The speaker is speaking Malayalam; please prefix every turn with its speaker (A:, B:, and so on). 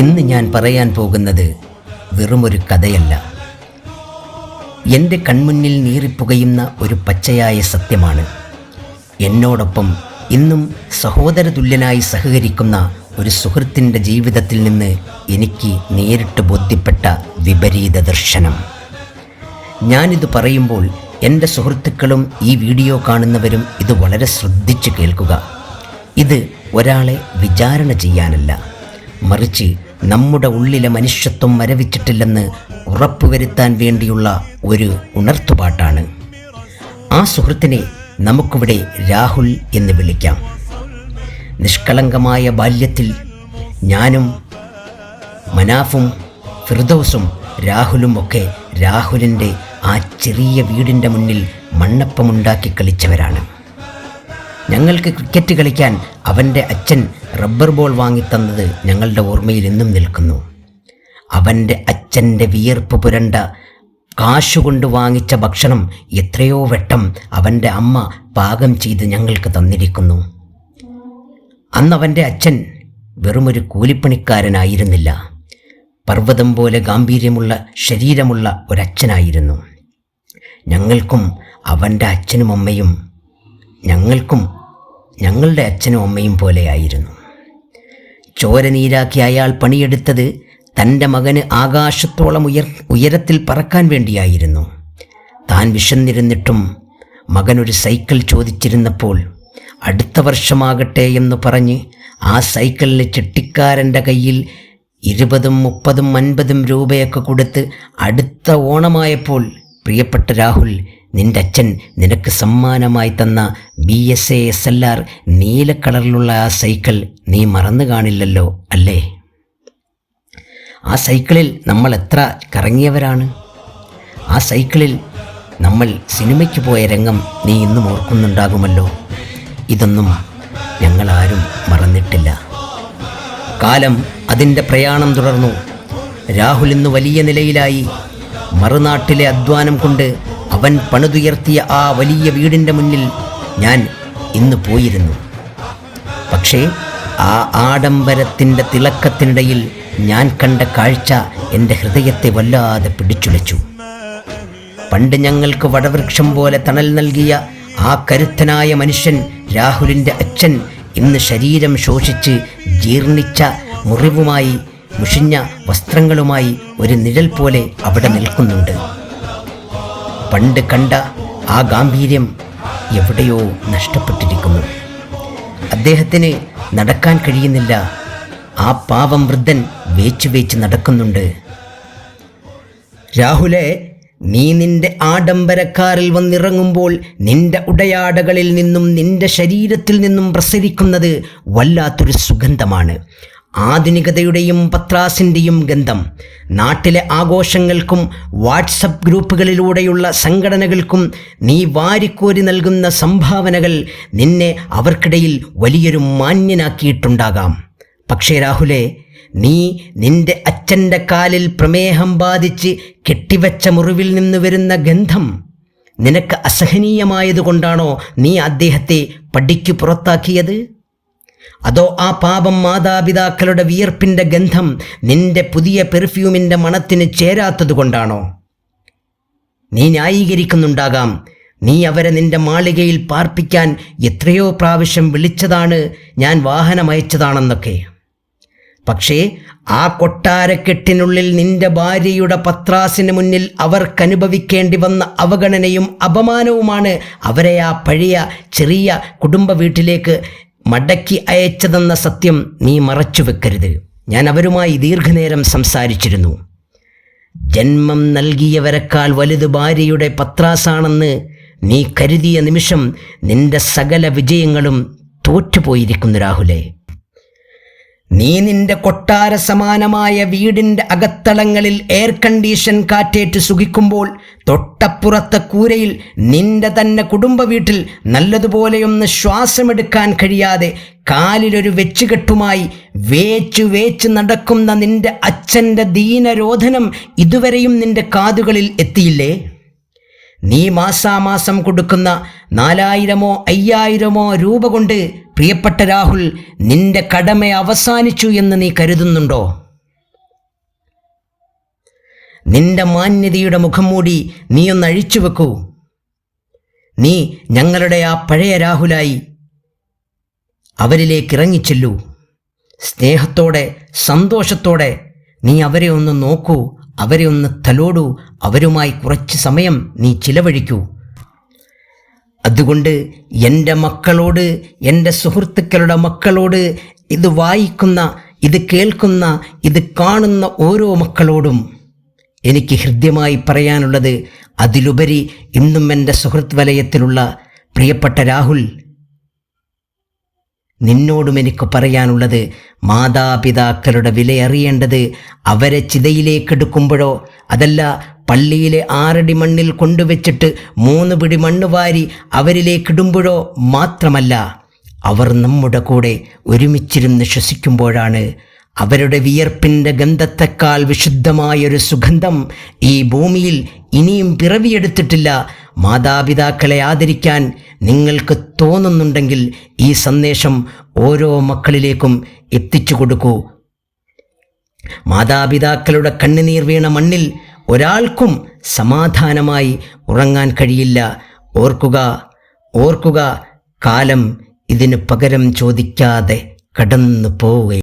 A: ഇന്ന് ഞാൻ പറയാൻ പോകുന്നത് വെറുമൊരു കഥയല്ല. എൻ്റെ കൺമുന്നിൽ നീറിപ്പുകയുന്ന ഒരു പച്ചയായ സത്യമാണ്. എന്നോടൊപ്പം ഇന്നും സഹോദരതുല്യനായി സഹകരിക്കുന്ന ഒരു സുഹൃത്തിൻ്റെ ജീവിതത്തിൽ നിന്ന് എനിക്ക് നേരിട്ട് ബോധ്യപ്പെട്ട വിപരീത ദർശനം. ഞാനിത് പറയുമ്പോൾ എൻ്റെ സുഹൃത്തുക്കളും ഈ വീഡിയോ കാണുന്നവരും ഇത് വളരെ ശ്രദ്ധിച്ച് കേൾക്കുക. ഇത് ഒരാളെ വിചാരണ ചെയ്യാനല്ല, മറിച്ച് നമ്മുടെ ഉള്ളിലെ മനുഷ്യത്വം മരവിച്ചിട്ടില്ലെന്ന് ഉറപ്പുവരുത്താൻ വേണ്ടിയുള്ള ഒരു ഉണർത്തുപാട്ടാണ്. ആ സുഹൃത്തിനെ നമുക്കിവിടെ രാഹുൽ എന്ന് വിളിക്കാം. നിഷ്കളങ്കമായ ബാല്യത്തിൽ ഞാനും മനാഫും ഫിർദൗസും രാഹുലും ഒക്കെ രാഹുലിൻ്റെ ആ ചെറിയ വീടിൻ്റെ മുന്നിൽ മണ്ണപ്പമുണ്ടാക്കി കളിച്ചവരാണ്. ഞങ്ങൾക്ക് ക്രിക്കറ്റ് കളിക്കാൻ അവൻ്റെ അച്ഛൻ റബ്ബർ ബോൾ വാങ്ങിത്തന്നത് ഞങ്ങളുടെ ഓർമ്മയിൽ എന്നും നിൽക്കുന്നു. അവൻ്റെ അച്ഛൻ്റെ വിയർപ്പ് പുരണ്ട കാശുകൊണ്ട് വാങ്ങിച്ച ഭക്ഷണം എത്രയോ വട്ടം അവൻ്റെ അമ്മ പാകം ചെയ്ത് ഞങ്ങൾക്ക് തന്നിരിക്കുന്നു. അന്ന് അവൻ്റെ അച്ഛൻ വെറുമൊരു കൂലിപ്പണിക്കാരനായിരുന്നില്ല, പർവ്വതം പോലെ ഗാംഭീര്യമുള്ള ശരീരമുള്ള ഒരച്ഛനായിരുന്നു. ഞങ്ങൾക്കും അവൻ്റെ അച്ഛനും അമ്മയും ഞങ്ങളുടെ അച്ഛനും അമ്മയും പോലെയായിരുന്നു. ചോര നീരാക്കി അയാൾ പണിയെടുത്തത് തൻ്റെ മകന് ആകാശത്തോളം ഉയരത്തിൽ പറക്കാൻ വേണ്ടിയായിരുന്നു. താൻ വിശന്നിരുന്നിട്ടും മകനൊരു സൈക്കിൾ ചോദിച്ചിരുന്നപ്പോൾ അടുത്ത വർഷമാകട്ടെ എന്ന് പറഞ്ഞ് ആ സൈക്കിളിന് ചെട്ടിക്കാരൻ്റെ കയ്യിൽ 20, 30, 50 രൂപയൊക്കെ കൊടുത്ത് അടുത്ത ഓണമായപ്പോൾ, പ്രിയപ്പെട്ട രാഹുൽ, നിൻ്റെ അച്ഛൻ നിനക്ക് സമ്മാനമായി തന്ന BSA SLR നീല കളറിലുള്ള ആ സൈക്കിൾ നീ മറന്നു കാണില്ലല്ലോ അല്ലേ? ആ സൈക്കിളിൽ നമ്മൾ എത്ര കറങ്ങിയവരാണ്. ആ സൈക്കിളിൽ നമ്മൾ സിനിമയ്ക്ക് പോയ രംഗം നീ ഇന്നും ഓർക്കുന്നുണ്ടാകുമല്ലോ. ഇതൊന്നും ഞങ്ങളാരും മറന്നിട്ടില്ല. കാലം അതിൻ്റെ പ്രയാണം തുടർന്നു. രാഹുൽ ഇന്ന് വലിയ നിലയിലായി. മറുനാട്ടിലെ അധ്വാനം കൊണ്ട് അവൻ പണിതുയർത്തിയ ആ വലിയ വീടിൻ്റെ മുന്നിൽ ഞാൻ ഇന്ന് പോയിരുന്നു. പക്ഷേ ആ ആഡംബരത്തിൻ്റെ തിളക്കത്തിനിടയിൽ ഞാൻ കണ്ട കാഴ്ച എൻ്റെ ഹൃദയത്തെ വല്ലാതെ പിടിച്ചുലച്ചു. പണ്ട് ഞങ്ങൾക്ക് വടവൃക്ഷം പോലെ തണൽ നൽകിയ ആ കരുത്തനായ മനുഷ്യൻ, രാഹുലിൻ്റെ അച്ഛൻ, ഇന്ന് ശരീരം ശോഷിച്ച് ജീർണിച്ച മുറിവുമായി, മുഷിഞ്ഞ വസ്ത്രങ്ങളുമായി ഒരു നിഴൽ പോലെ അവിടെ നിൽക്കുന്നുണ്ട്. പണ്ട് കണ്ട ആ ഗാംഭീര്യം എവിടെയോ നഷ്ടപ്പെട്ടിരിക്കുന്നു. അദ്ദേഹത്തിന് നടക്കാൻ കഴിയുന്നില്ല. ആ പാവം വൃദ്ധൻ വേച്ച് നടക്കുന്നുണ്ട്. രാഹുലെ, നീ നിന്റെ ആഡംബരക്കാറിൽ വന്നിറങ്ങുമ്പോൾ നിന്റെ ഉടയാടകളിൽ നിന്നും നിന്റെ ശരീരത്തിൽ നിന്നും പ്രസരിക്കുന്നത് വല്ലാത്തൊരു സുഗന്ധമാണ്. ആധുനികതയുടെയും പത്രാസിൻ്റെയും ഗന്ധം. നാട്ടിലെ ആഘോഷങ്ങൾക്കും വാട്സപ്പ് ഗ്രൂപ്പുകളിലൂടെയുള്ള സംഘടനകൾക്കും നീ വാരിക്കോരി നൽകുന്ന സംഭാവനകൾ നിന്നെ അവർക്കിടയിൽ വലിയൊരു മാന്യനാക്കിയിട്ടുണ്ടാകാം. പക്ഷേ രാഹുലെ, നീ നിന്റെ അച്ഛൻ്റെ കാലിൽ പ്രമേഹം ബാധിച്ച് കെട്ടിവെച്ച മുറിവിൽ നിന്ന് വരുന്ന ഗന്ധം നിനക്ക് അസഹനീയമായതുകൊണ്ടാണോ നീ അദ്ദേഹത്തെ പടിക്ക് പുറത്താക്കിയത്? അതോ ആ പാപം മാതാപിതാക്കളുടെ വിയർപ്പിൻ്റെ ഗന്ധം നിന്റെ പുതിയ പെർഫ്യൂമിൻ്റെ മണത്തിന് ചേരാത്തതുകൊണ്ടാണോ? നീ ന്യായീകരിക്കുന്നുണ്ടാകാം. നീ അവരെ നിന്റെ മാളികയിൽ പാർപ്പിക്കാൻ എത്രയോ പ്രാവശ്യം വിളിച്ചതാണ്, ഞാൻ വാഹനമയച്ചതാണെന്നൊക്കെ. പക്ഷേ ആ കൊട്ടാരക്കെട്ടിനുള്ളിൽ നിന്റെ ഭാര്യയുടെ പത്രാസിന് മുന്നിൽ അവർക്കനുഭവിക്കേണ്ടി വന്ന അവഗണനയും അപമാനവുമാണ് അവരെ ആ പഴയ ചെറിയ കുടുംബ വീട്ടിലേക്ക് മടക്കി അയച്ചതെന്ന സത്യം നീ മറച്ചു വെക്കരുത്. ഞാൻ അവരുമായി ദീർഘനേരം സംസാരിച്ചിരുന്നു. ജന്മം നൽകിയവരെക്കാൾ വലുത് ഭാര്യയുടെ പത്രാസാണെന്ന് നീ കരുതിയ നിമിഷം നിന്റെ സകല വിജയങ്ങളും തോറ്റുപോയിരിക്കുന്നു രാഹുലെ. നീ നിന്റെ കൊട്ടാര സമാനമായ വീടിൻ്റെ അകത്തളങ്ങളിൽ എയർ കണ്ടീഷൻ കാറ്റേറ്റ് സുഖിക്കുമ്പോൾ തൊട്ടപ്പുറത്തെ കൂരയിൽ നിന്റെ തന്നെ കുടുംബ വീട്ടിൽ നല്ലതുപോലെയൊന്ന് ശ്വാസമെടുക്കാൻ കഴിയാതെ കാലിലൊരു വെച്ചുകെട്ടുമായി വേച്ച് നടക്കുന്ന നിന്റെ അച്ഛൻ്റെ ദീനരോധനം ഇതുവരെയും നിന്റെ കാതുകളിൽ എത്തിയില്ലേ? നീ മാസാമാസം കൊടുക്കുന്ന 4000-ഓ 5000-ഓ രൂപ കൊണ്ട് പ്രിയപ്പെട്ട രാഹുൽ നിന്റെ കടമ അവസാനിച്ചു എന്ന് നീ കരുതുന്നുണ്ടോ? നിന്റെ മാന്യതയുടെ മുഖം മൂടി നീയൊന്ന് അഴിച്ചു വെക്കൂ. നീ ഞങ്ങളുടെ ആ പഴയ രാഹുലായി അവരിലേക്ക് ഇറങ്ങിച്ചെല്ലൂ. സ്നേഹത്തോടെ സന്തോഷത്തോടെ നീ അവരെ ഒന്ന് നോക്കൂ, അവരെ ഒന്ന് തലോടൂ, അവരുമായി കുറച്ച് സമയം നീ ചിലവഴിക്കൂ. അതുകൊണ്ട് എൻ്റെ മക്കളോട്, എൻ്റെ സുഹൃത്തുക്കളുടെ മക്കളോട്, ഇത് വായിക്കുന്ന, ഇത് കേൾക്കുന്ന, ഇത് കാണുന്ന ഓരോ മക്കളോടും എനിക്ക് ഹൃദ്യമായി പറയാനുള്ളത്, അതിലുപരി ഇന്നും എൻ്റെ സുഹൃത്ത് വലയത്തിലുള്ള പ്രിയപ്പെട്ട രാഹുൽ, നിന്നോടും എനിക്ക് പറയാനുള്ളത്, മാതാപിതാക്കളുടെ വിലയറിയേണ്ടത് അവരെ ചിതയിലേക്കെടുക്കുമ്പോഴോ അതല്ല പള്ളിയിലെ 6 അടി മണ്ണിൽ കൊണ്ടുവച്ചിട്ട് 3 പിടി മണ്ണ് വാരി അവരിലേക്കിടുമ്പോഴോ മാത്രമല്ല, അവർ നമ്മുടെ കൂടെ ഒരുമിച്ചിരുന്ന് ശ്വസിക്കുമ്പോഴാണ്. അവരുടെ വിയർപ്പിൻ്റെ ഗന്ധത്തെക്കാൾ വിശുദ്ധമായൊരു സുഗന്ധം ഈ ഭൂമിയിൽ ഇനിയും പിറവിയെടുത്തിട്ടില്ല. മാതാപിതാക്കളെ ആദരിക്കാൻ നിങ്ങൾക്ക് തോന്നുന്നുണ്ടെങ്കിൽ ഈ സന്ദേശം ഓരോ മക്കളിലേക്കും എത്തിച്ചു കൊടുക്കൂ. മാതാപിതാക്കളുടെ കണ്ണുനീർ വീണ മണ്ണിൽ ഒരാൾക്കും സമാധാനമായി ഉറങ്ങാൻ കഴിയില്ല. ഓർക്കുക, കാലം ഇതിന് പകരം ചോദിക്കാതെ കടന്നു പോവുകയും